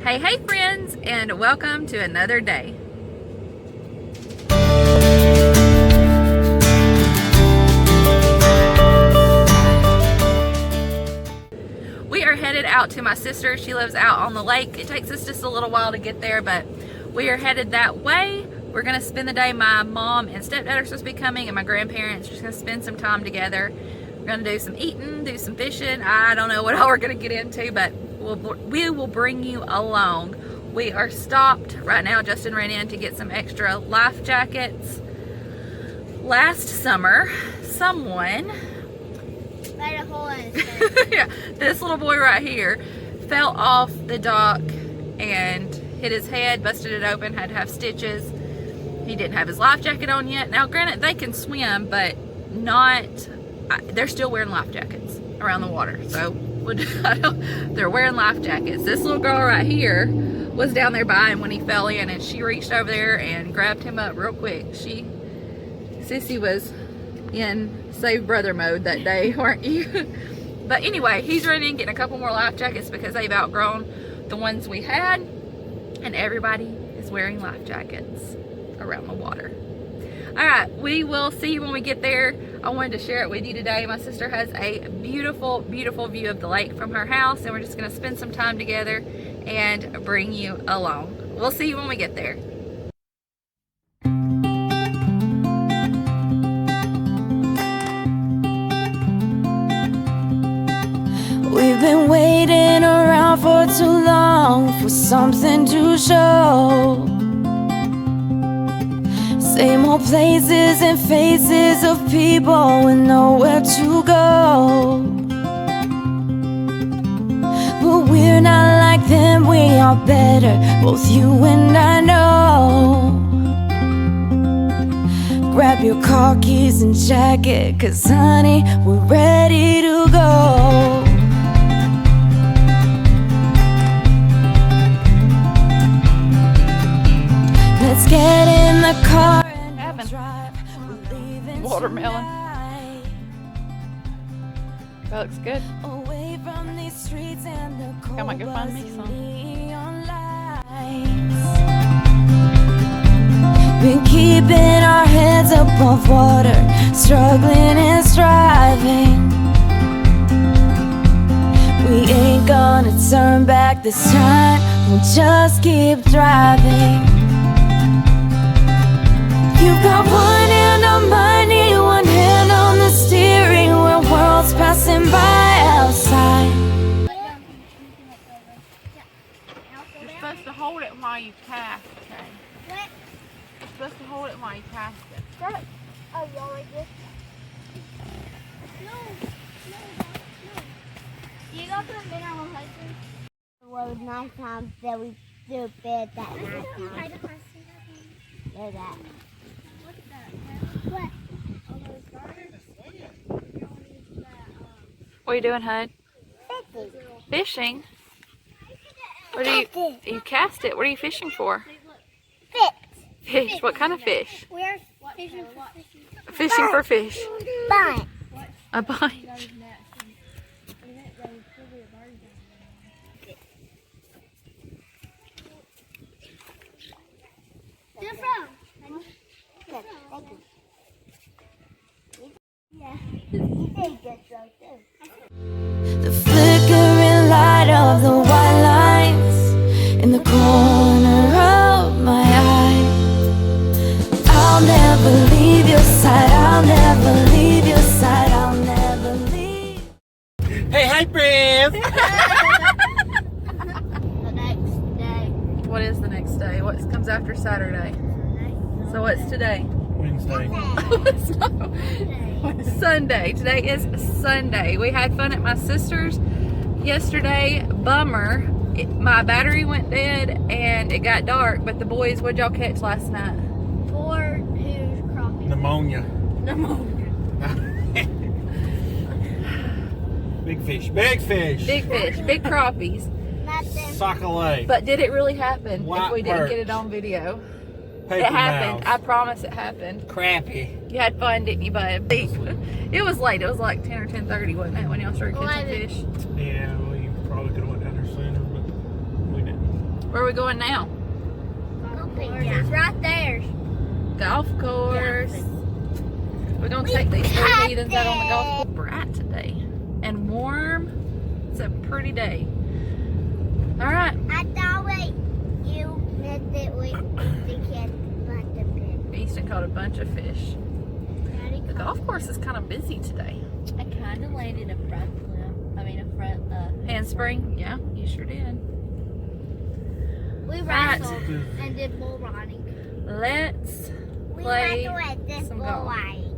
Hey friends, and welcome to another day. We are headed out to my sister. She lives out on the lake. It takes us just a little while to get there, but we are headed that way. We're gonna spend the day. My mom and stepdad are supposed to be coming, and my grandparents. We're just gonna spend some time together. We're gonna do some eating, do some fishing. I don't know what all we're gonna get into, but we will bring you along. We are stopped right now. Justin ran in to get some extra life jackets. Last summer, someone made a hole in his face. yeah, this little boy right here fell off the dock and hit his head, busted it open, had to have stitches. He didn't have his life jacket on yet. Now granted, they can swim, but they're still wearing life jackets around the water. So they're wearing life jackets. This little girl right here was down there by him when he fell in, and she reached over there and grabbed him up real quick. Sissy was in save brother mode that day, weren't you? But anyway, he's running in getting a couple more life jackets because they've outgrown the ones we had, and everybody is wearing life jackets around the water. All right, we will see you when we get there. I wanted to share it with you today. My sister has a beautiful, beautiful view of the lake from her house, and we're just gonna spend some time together and bring you along. We'll see you when we get there. We've been waiting around for too long for something to show. Same old places and faces of people with nowhere to go. But we're not like them, we are better, both you and I know. Grab your car keys and jacket, 'cause honey, we're ready to go. Let's get in the car and drive. We're leaving Watermelon. tonight. That looks good. Away from these streets and the cold Come on, go find me buzzing some. neon lights. Been keeping our heads above water, struggling and striving. We ain't gonna turn back this time, we'll just keep driving. You've got one hand on money, one hand on the steering wheel, worlds passing by outside. You're supposed to hold it while you cast, okay? What? You're supposed to hold it while you cast it. Oh, you all like this? No. You go to the mineral license? Well, it was 9 times that we do bed that 9 times. Do that. What? What are you doing, Hud? Fishing? What are you cast it? What are you fishing for? Fish. What kind of fish? We're fishing for fishing. Fishing for fish. Bite. A bite. Good from. Good. Thank you. Yeah. You did good, too. The flickering light of the white lines in the corner of my eye. I'll never leave your side, I'll never leave your side, I'll never leave. Hey, hi, friends! The next day. What is the next day? What comes after Saturday? So what's today? Wednesday. It's not Sunday. Today is Sunday. We had fun at my sister's yesterday. Bummer. My battery went dead and it got dark, but the boys, what'd y'all catch last night? 4 huge crappie. Pneumonia. Pneumonia. Big fish. Big fish. Big fish, big crappies. Nothing. Sockeye. But did it really happen White if we didn't perch. get it on video? Paper It happened. I mouth. promise it happened. Crappie. You had fun, didn't you, bud? It was late. It was like 10 or 10:30, wasn't it, when y'all started catching 11. fish? Yeah, we probably could have went down there sooner, but we didn't. Where are we going now? It's right there. Golf course. We're gonna take these three heathens out on the golf course. Bright today and warm. It's a pretty day. All right. I thought you missed it with the kids bunch of fish. Easton caught a bunch of fish. The golf course is kind of busy today. I kind of landed a front flip. I mean, a front Handspring? Yeah, you sure did. We Right. wrestled and did bull riding. Let's We play wrestled at this some bull golf. riding.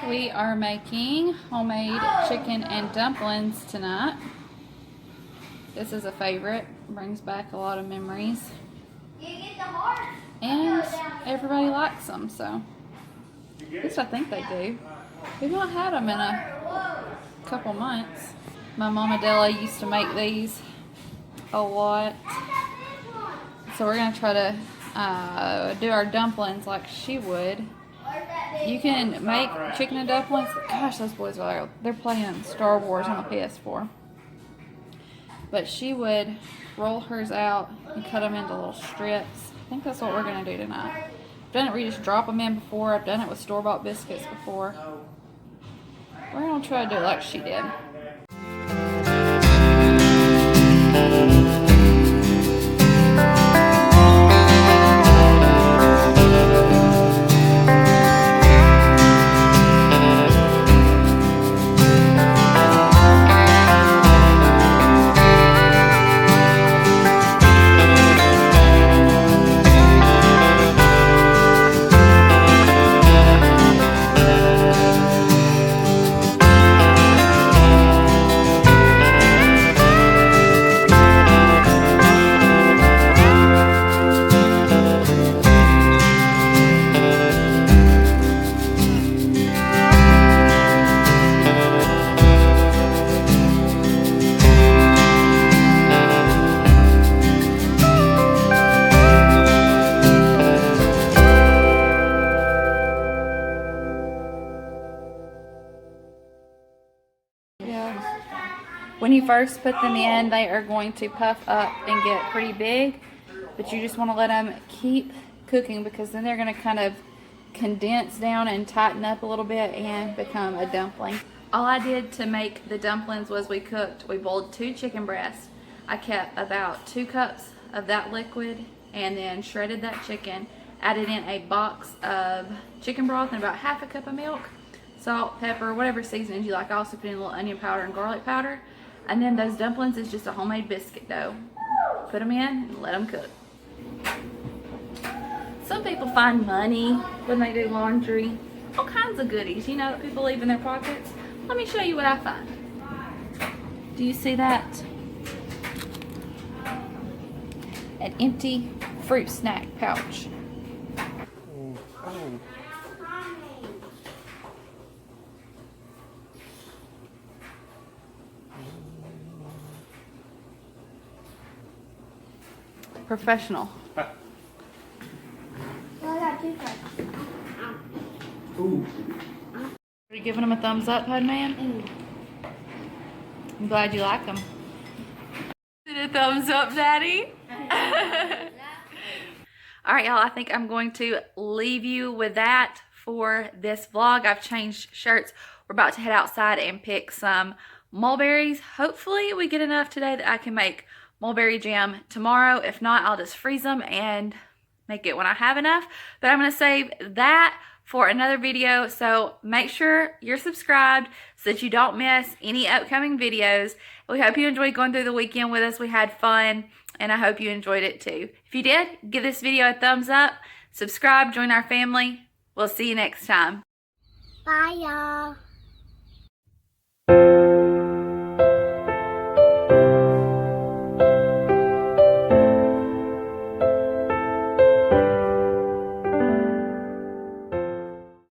We are making homemade chicken and dumplings tonight. This is a favorite, brings back a lot of memories. And everybody likes them, so at least I think they do. We've not had them in a couple months. My mama Della used to make these a lot. So we're gonna try to do our dumplings like she would. You can make chicken and dumplings. Gosh, those boys are they're playing Star Wars on the PS4. But she would roll hers out and cut them into little strips. I think that's what we're gonna do tonight. I've done it where you just drop them in before. I've done it with store-bought biscuits before. We're gonna try to do it like she did. When you first put them in, they are going to puff up and get pretty big, but you just want to let them keep cooking because then they're going to kind of condense down and tighten up a little bit and become a dumpling. All I did to make the dumplings was we boiled 2 chicken breasts. I kept about 2 cups of that liquid and then shredded that chicken, added in a box of chicken broth and about half a cup of milk, salt, pepper, whatever seasonings you like. I also put in a little onion powder and garlic powder. And then those dumplings is just a homemade biscuit dough. Put them in and let them cook. Some people find money when they do laundry. All kinds of goodies, you know, that people leave in their pockets. Let me show you what I find. Do you see that? An empty fruit snack pouch. Professional. Ooh. Are you giving them a thumbs up, Pud Man? I'm glad you like them. Did a thumbs up, Daddy? All right, y'all, I think I'm going to leave you with that for this vlog. I've changed shirts. We're about to head outside and pick some mulberries. Hopefully we get enough today that I can make mulberry jam tomorrow. If not, I'll just freeze them and make it when I have enough. But I'm going to save that for another video, so make sure you're subscribed so that you don't miss any upcoming videos. We hope you enjoyed going through the weekend with us. We had fun, and I hope you enjoyed it too. If you did, give this video a thumbs up, subscribe, join our family. We'll see you next time. Bye, y'all.